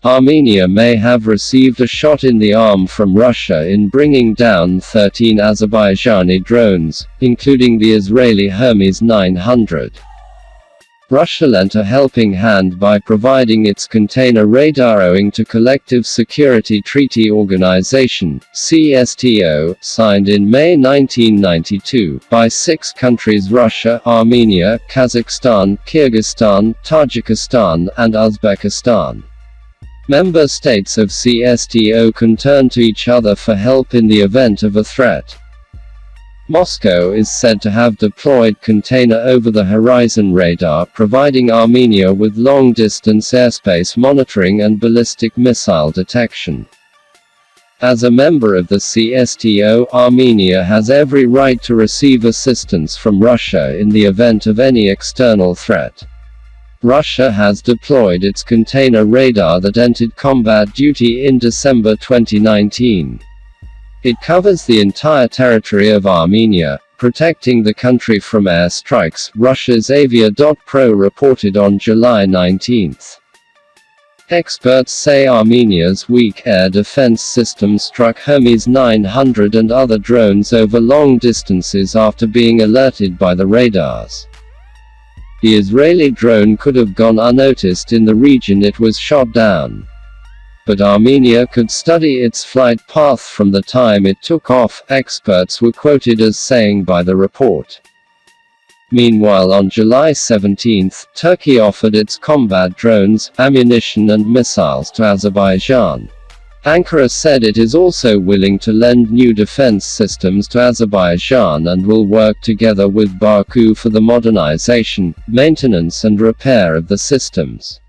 Armenia may have received a shot in the arm from Russia in bringing down 13 Azerbaijani drones, including the Israeli Hermes 900. Russia lent a helping hand by providing its container radar owing to Collective Security Treaty Organization, CSTO, signed in May 1992, by 6 countries: Russia, Armenia, Kazakhstan, Kyrgyzstan, Tajikistan, and Uzbekistan. Member states of CSTO can turn to each other for help in the event of a threat. Moscow is said to have deployed container over-the-horizon radar, providing Armenia with long-distance airspace monitoring and ballistic missile detection. As a member of the CSTO, Armenia has every right to receive assistance from Russia in the event of any external threat. Russia has deployed its container radar that entered combat duty in December 2019. It covers the entire territory of Armenia, protecting the country from air strikes, Russia's Avia.pro reported on July 19. Experts say Armenia's weak air defense system struck Hermes 900 and other drones over long distances after being alerted by the radars. The Israeli drone could have gone unnoticed in the region it was shot down. But Armenia could study its flight path from the time it took off, experts were quoted as saying by the report. Meanwhile, on July 17, Turkey offered its combat drones, ammunition and missiles to Azerbaijan. Ankara said it is also willing to lend new defense systems to Azerbaijan and will work together with Baku for the modernization, maintenance and repair of the systems.